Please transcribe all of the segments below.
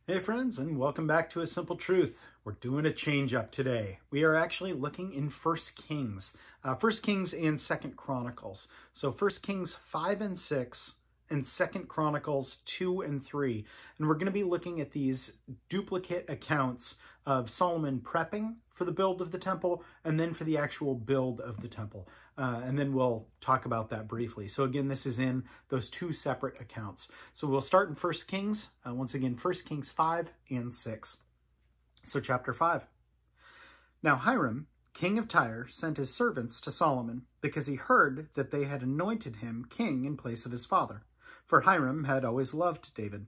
Hey friends, and welcome back to A Simple Truth. We're doing a change up today. We are actually looking in 1 Kings. 1 Kings and 2 Chronicles. So 1 Kings 5 and 6 and 2 Chronicles 2 and 3. And we're going to be looking at these duplicate accounts of Solomon prepping for the build of the temple and then for the actual build of the temple. And then we'll talk about that briefly. So again, this is in those two separate accounts. So we'll start in 1 Kings, once again, 1 Kings 5 and 6. So chapter 5. Now Hiram, king of Tyre, sent his servants to Solomon because he heard that they had anointed him king in place of his father, for Hiram had always loved David.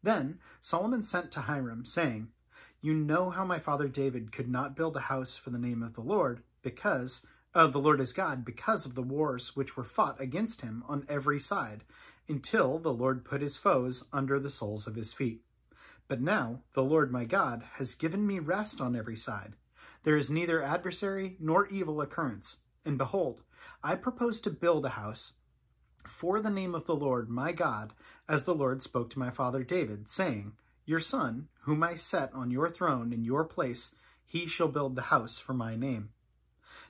Then Solomon sent to Hiram, saying, "You know how my father David could not build a house for the name of the Lord, because the Lord is God, because of the wars which were fought against him on every side, until the Lord put his foes under the soles of his feet. But now the Lord my God has given me rest on every side. There is neither adversary nor evil occurrence. And behold, I propose to build a house for the name of the Lord my God, as the Lord spoke to my father David, saying, Your son, whom I set on your throne in your place, he shall build the house for my name.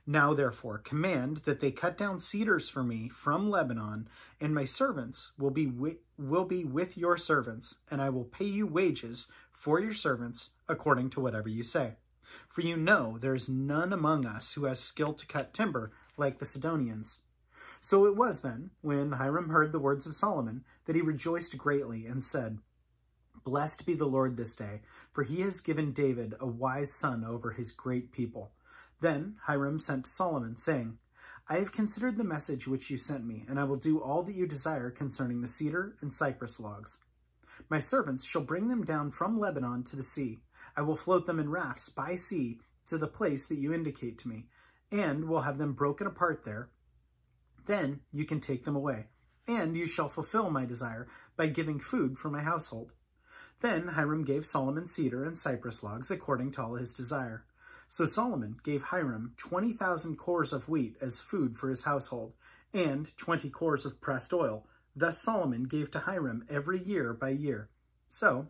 Now, therefore, command that they cut down cedars for me from Lebanon, and my servants will be with your servants, and I will pay you wages for your servants according to whatever you say. For you know there is none among us who has skill to cut timber like the Sidonians." So it was then, when Hiram heard the words of Solomon, that he rejoiced greatly and said, "Blessed be the Lord this day, for he has given David a wise son over his great people." Then Hiram sent to Solomon, saying, "I have considered the message which you sent me, and I will do all that you desire concerning the cedar and cypress logs. My servants shall bring them down from Lebanon to the sea. I will float them in rafts by sea to the place that you indicate to me, and will have them broken apart there. Then you can take them away, and you shall fulfill my desire by giving food for my household." Then Hiram gave Solomon cedar and cypress logs according to all his desire. So Solomon gave Hiram 20,000 cores of wheat as food for his household, and 20 cores of pressed oil. Thus Solomon gave to Hiram every year by year. So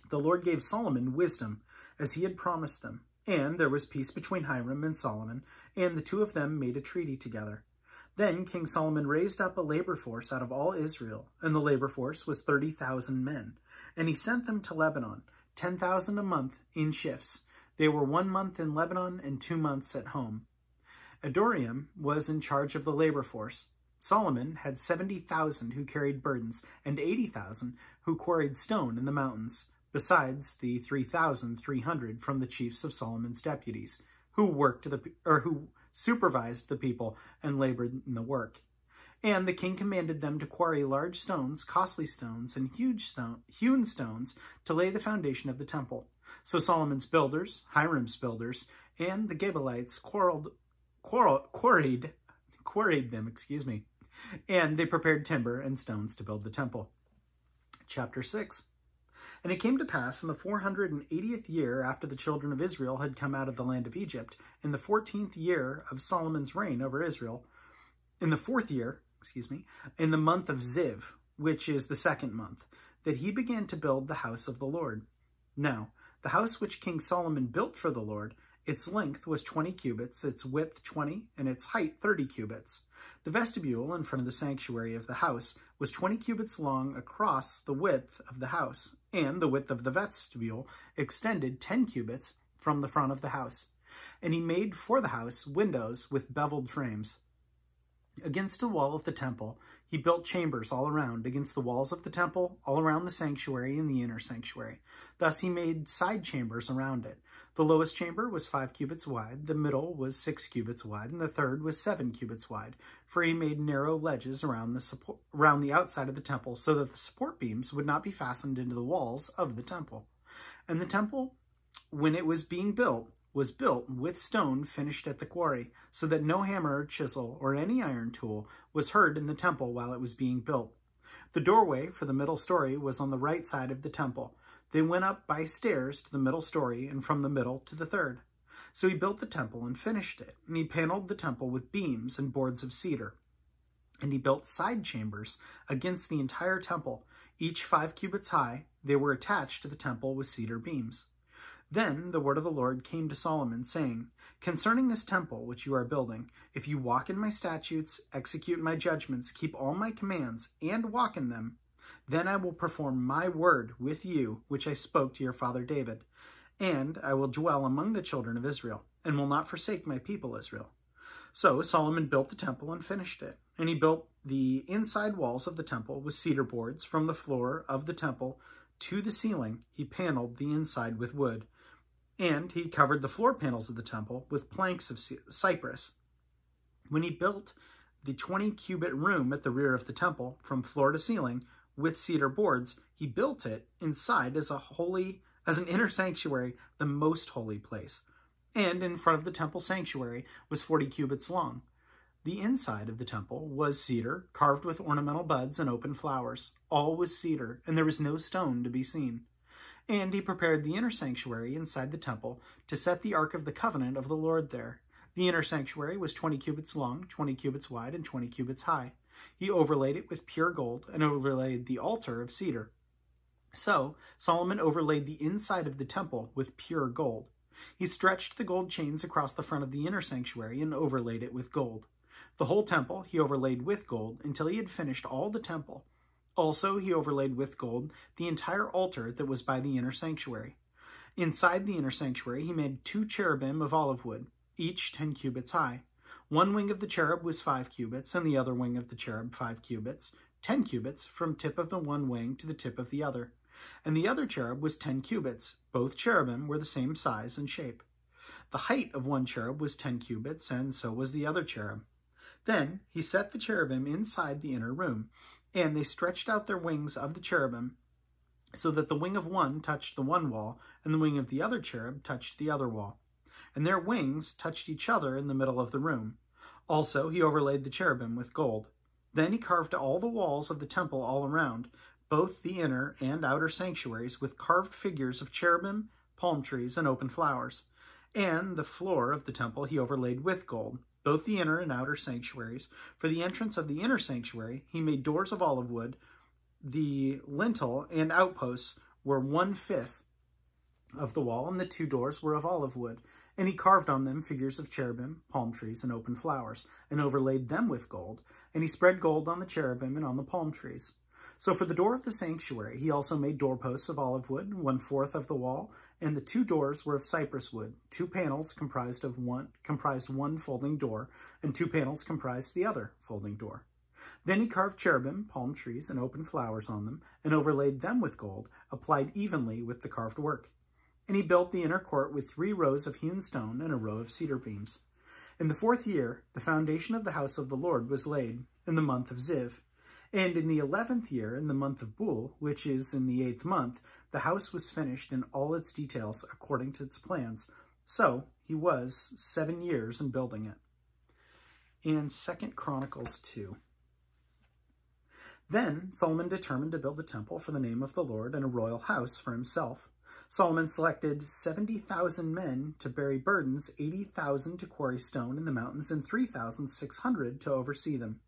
the Lord gave Solomon wisdom, as he had promised them, and there was peace between Hiram and Solomon, and the two of them made a treaty together. Then King Solomon raised up a labor force out of all Israel, and the labor force was 30,000 men, and he sent them to Lebanon, 10,000 a month in shifts. They were 1 month in Lebanon and 2 months at home. Adoniram was in charge of the labor force. Solomon had 70,000 who carried burdens and 80,000 who quarried stone in the mountains, besides the 3,300 from the chiefs of Solomon's deputies, who supervised the people and labored in the work. And the king commanded them to quarry large stones, costly stones, and hewn stones to lay the foundation of the temple. So Solomon's builders, Hiram's builders, and the Gibeonites quarried them, and they prepared timber and stones to build the temple. Chapter 6. And it came to pass in the 480th year after the children of Israel had come out of the land of Egypt, in the 14th year of Solomon's reign over Israel, in the 4th year, in the month of Ziv, which is the 2nd month, that he began to build the house of the Lord. Now, the house which King Solomon built for the Lord, its length was 20 cubits, its width 20, and its height 30 cubits. The vestibule in front of the sanctuary of the house was 20 cubits long across the width of the house, and the width of the vestibule extended 10 cubits from the front of the house. And he made for the house windows with beveled frames. Against the wall of the temple, he built chambers all around, against the walls of the temple, all around the sanctuary and the inner sanctuary. Thus he made side chambers around it. The lowest chamber was 5 cubits wide, the middle was 6 cubits wide, and the third was 7 cubits wide. For he made narrow ledges around the outside of the temple, so that the support beams would not be fastened into the walls of the temple. And the temple, when it was being built, was built with stone finished at the quarry, so that no hammer or chisel or any iron tool was heard in the temple while it was being built. The doorway for the middle story was on the right side of the temple. They went up by stairs to the middle story, and from the middle to the third. So he built the temple and finished it, and he paneled the temple with beams and boards of cedar. And he built side chambers against the entire temple, each 5 cubits high. They were attached to the temple with cedar beams. Then the word of the Lord came to Solomon, saying, Concerning this temple which you are building, if you walk in my statutes, execute my judgments, keep all my commands, and walk in them, then I will perform my word with you, which I spoke to your father David, and I will dwell among the children of Israel, and will not forsake my people Israel. So Solomon built the temple and finished it, and he built the inside walls of the temple with cedar boards from the floor of the temple to the ceiling. He paneled the inside with wood, and he covered the floor panels of the temple with planks of cypress. When he built the 20-cubit room at the rear of the temple, from floor to ceiling, with cedar boards, he built it inside as an inner sanctuary, the most holy place. And in front of the temple sanctuary was 40 cubits long. The inside of the temple was cedar, carved with ornamental buds and open flowers. All was cedar, and there was no stone to be seen. And he prepared the inner sanctuary inside the temple to set the Ark of the Covenant of the Lord there. The inner sanctuary was 20 cubits long, 20 cubits wide, and 20 cubits high. He overlaid it with pure gold and overlaid the altar of cedar. So Solomon overlaid the inside of the temple with pure gold. He stretched the gold chains across the front of the inner sanctuary and overlaid it with gold. The whole temple he overlaid with gold until he had finished all the temple. Also, he overlaid with gold the entire altar that was by the inner sanctuary. Inside the inner sanctuary, he made 2 cherubim of olive wood, each 10 cubits high. One wing of the cherub was 5 cubits, and the other wing of the cherub 5 cubits, 10 cubits from tip of the one wing to the tip of the other. And the other cherub was 10 cubits. Both cherubim were the same size and shape. The height of one cherub was 10 cubits, and so was the other cherub. Then he set the cherubim inside the inner room, and they stretched out their wings of the cherubim so that the wing of one touched the one wall, and the wing of the other cherub touched the other wall. And their wings touched each other in the middle of the room. Also he overlaid the cherubim with gold. Then he carved all the walls of the temple all around, both the inner and outer sanctuaries, with carved figures of cherubim, palm trees, and open flowers. And the floor of the temple he overlaid with gold, both the inner and outer sanctuaries. For the entrance of the inner sanctuary, he made doors of olive wood. The lintel and outposts were 1/5 of the wall, and the 2 doors were of olive wood. And he carved on them figures of cherubim, palm trees, and open flowers, and overlaid them with gold. And he spread gold on the cherubim and on the palm trees. So for the door of the sanctuary, he also made doorposts of olive wood, 1/4 of the wall, and the 2 doors were of cypress wood. 2 panels comprised one folding door, and 2 panels comprised the other folding door. Then he carved cherubim, palm trees, and open flowers on them, and overlaid them with gold, applied evenly with the carved work. And he built the inner court with 3 rows of hewn stone and a row of cedar beams. In the 4th year, the foundation of the house of the Lord was laid, in the month of Ziv. And in the 11th year, in the month of Bul, which is in the 8th month, the house was finished in all its details according to its plans. So he was 7 years in building it. And 2 Chronicles 2. Then Solomon determined to build a temple for the name of the Lord and a royal house for himself. Solomon selected 70,000 men to bear burdens, 80,000 to quarry stone in the mountains, and 3,600 to oversee them.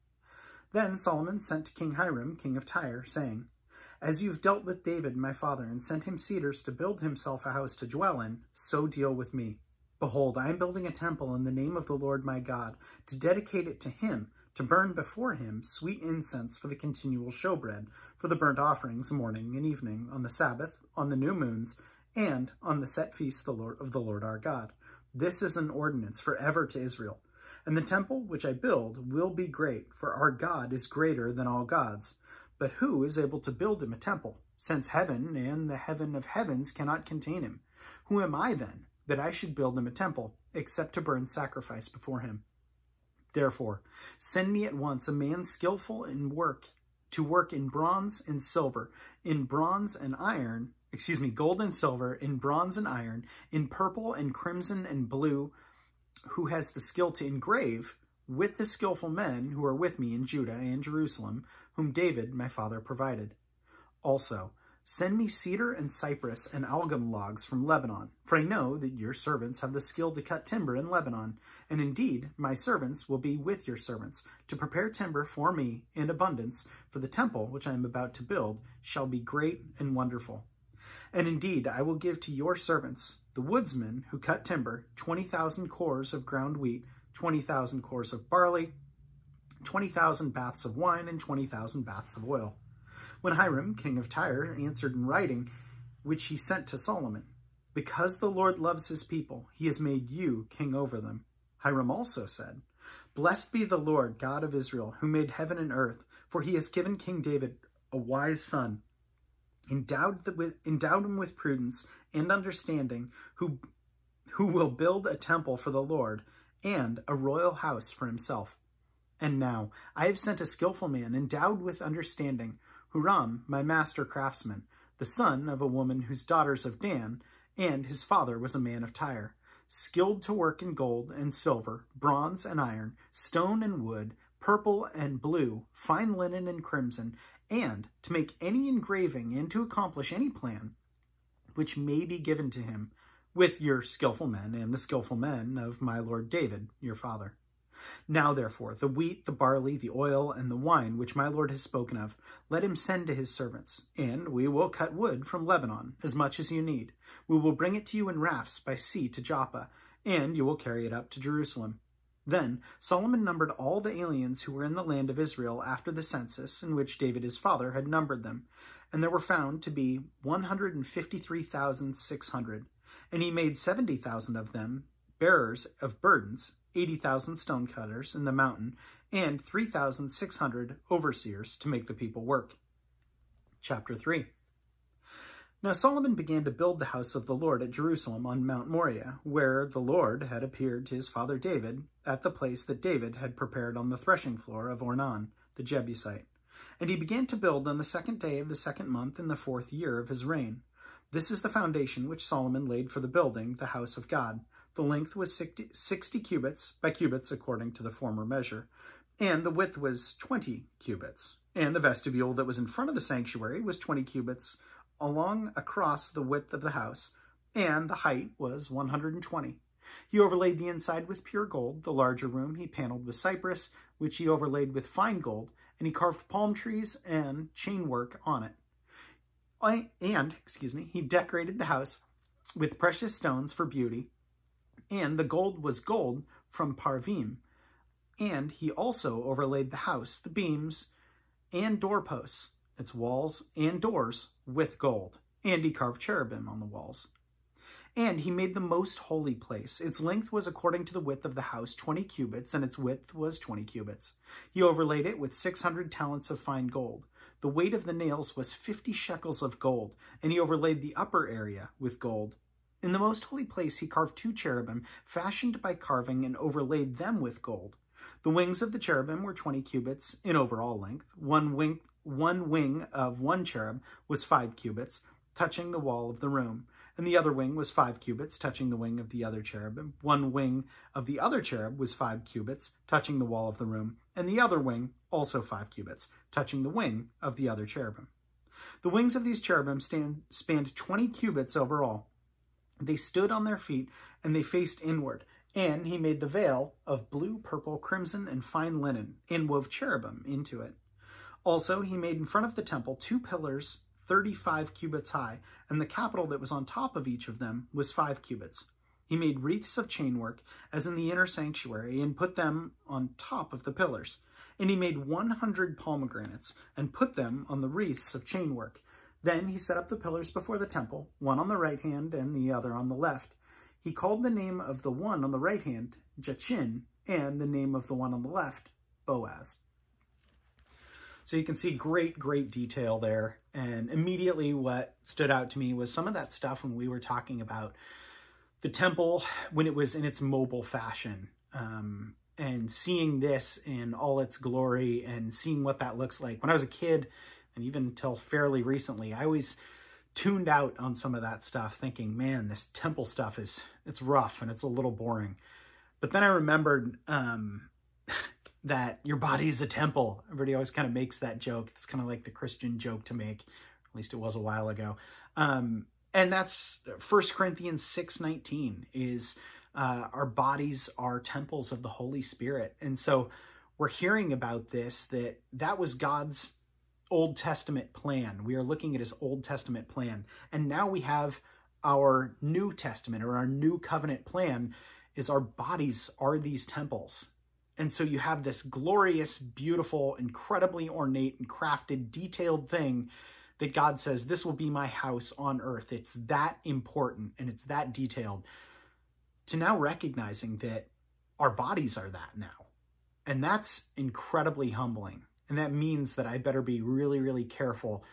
Then Solomon sent to King Hiram, king of Tyre, saying, As you've dealt with David, my father, and sent him cedars to build himself a house to dwell in, so deal with me. Behold, I am building a temple in the name of the Lord my God, to dedicate it to him, to burn before him sweet incense for the continual showbread, for the burnt offerings morning and evening, on the Sabbath, on the new moons, and on the set feasts of the Lord our God. This is an ordinance forever to Israel. And the temple which I build will be great, for our God is greater than all gods. But who is able to build him a temple, since heaven and the heaven of heavens cannot contain him? Who am I then, that I should build him a temple, except to burn sacrifice before him? Therefore, send me at once a man skillful in work, to work in bronze and silver, in bronze and iron, gold and silver, in bronze and iron, in purple and crimson and blue, who has the skill to engrave, with the skillful men who are with me in Judah and Jerusalem, whom David my father provided. Also, Send me cedar and cypress and algum logs from Lebanon, for I know that your servants have the skill to cut timber in Lebanon. And indeed, my servants will be with your servants, to prepare timber for me in abundance, for the temple which I am about to build shall be great and wonderful. And indeed, I will give to your servants, the woodsmen who cut timber, 20,000 cores of ground wheat, 20,000 cores of barley, 20,000 baths of wine, and 20,000 baths of oil. When Hiram, king of Tyre, answered in writing, which he sent to Solomon, because the Lord loves his people, he has made you king over them. Hiram also said, Blessed be the Lord, God of Israel, who made heaven and earth, for he has given King David a wise son, endowed him with prudence and understanding, who will build a temple for the Lord and a royal house for himself. And now I have sent a skillful man, endowed with understanding, Huram, my master craftsman, the son of a woman whose daughters of Dan, and his father was a man of Tyre, skilled to work in gold and silver, bronze and iron, stone and wood, purple and blue, fine linen and crimson, and to make any engraving and to accomplish any plan which may be given to him with your skillful men and the skillful men of my lord David, your father. Now, therefore, the wheat, the barley, the oil, and the wine, which my lord has spoken of, let him send to his servants, and we will cut wood from Lebanon, as much as you need. We will bring it to you in rafts by sea to Joppa, and you will carry it up to Jerusalem. Then Solomon numbered all the aliens who were in the land of Israel after the census in which David his father had numbered them, and there were found to be 153,600. And he made 70,000 of them bearers of burdens, 80,000 stonecutters in the mountain, and 3,600 overseers to make the people work. Chapter 3. Now Solomon began to build the house of the Lord at Jerusalem on Mount Moriah, where the Lord had appeared to his father David at the place that David had prepared on the threshing floor of Ornan, the Jebusite. And he began to build on the 2nd day of the 2nd month in the 4th year of his reign. This is the foundation which Solomon laid for the building, the house of God. The length was 60 cubits by cubits according to the former measure, and the width was 20 cubits. And the vestibule that was in front of the sanctuary was 20 cubits along across the width of the house, and the height was 120. He overlaid the inside with pure gold. The larger room he paneled with cypress, which he overlaid with fine gold, and he carved palm trees and chain work on it. He decorated the house with precious stones for beauty, and the gold was gold from Parvim. And he also overlaid the house, the beams, and doorposts, its walls and doors, with gold. And he carved cherubim on the walls. And he made the most holy place. Its length was according to the width of the house, 20 cubits, and its width was 20 cubits. He overlaid it with 600 talents of fine gold. The weight of the nails was 50 shekels of gold, and he overlaid the upper area with gold. In the most holy place he carved 2 cherubim, fashioned by carving, and overlaid them with gold. The wings of the cherubim were 20 cubits in overall length. One wing of one cherub was 5 cubits, touching the wall of the room, and the other wing was 5 cubits, touching the wing of the other cherubim. One wing of the other cherub was 5 cubits, touching the wall of the room, and the other wing also 5 cubits, touching the wing of the other cherubim. The wings of these cherubim spanned 20 cubits overall. They stood on their feet, and they faced inward. And he made the veil of blue, purple, crimson, and fine linen, and wove cherubim into it. Also, he made in front of the temple 2 pillars 35 cubits high, and the capital that was on top of each of them was 5 cubits. He made wreaths of chainwork, as in the inner sanctuary, and put them on top of the pillars. And he made 100 pomegranates, and put them on the wreaths of chainwork. Then he set up the pillars before the temple, one on the right hand and the other on the left. He called the name of the one on the right hand Jachin, and the name of the one on the left Boaz. So you can see great detail there. And immediately what stood out to me was some of that stuff when we were talking about the temple when it was in its mobile fashion, and seeing this in all its glory and seeing what that looks like. When I was a kid, and even until fairly recently, I always tuned out on some of that stuff thinking, man, this temple stuff it's rough and it's a little boring. But then I remembered that your body's a temple. Everybody always kind of makes that joke. It's kind of like the Christian joke to make, At least it was a while ago. And that's 1 Corinthians 6:19 is our bodies are temples of the Holy Spirit. And so we're hearing about this, that was God's Old Testament plan. We are looking at his Old Testament plan. And now we have our New Testament, or our New Covenant plan, is our bodies are these temples. And so you have this glorious, beautiful, incredibly ornate and crafted, detailed thing that God says, this will be my house on earth. It's that important and it's that detailed. To now recognizing that our bodies are that now. And that's incredibly humbling. And that means that I better be really, really careful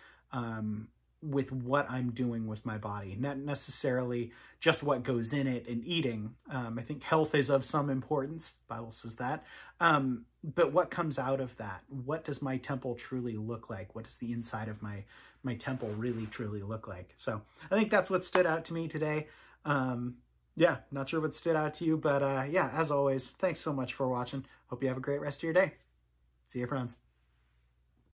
with what I'm doing with my body. Not necessarily just what goes in it and eating. I think health is of some importance. The Bible says that. But what comes out of that? What does my temple truly look like? What does the inside of my temple really, truly look like? So I think that's what stood out to me today. Yeah, not sure what stood out to you, but yeah, as always, thanks so much for watching. Hope you have a great rest of your day. See you, friends.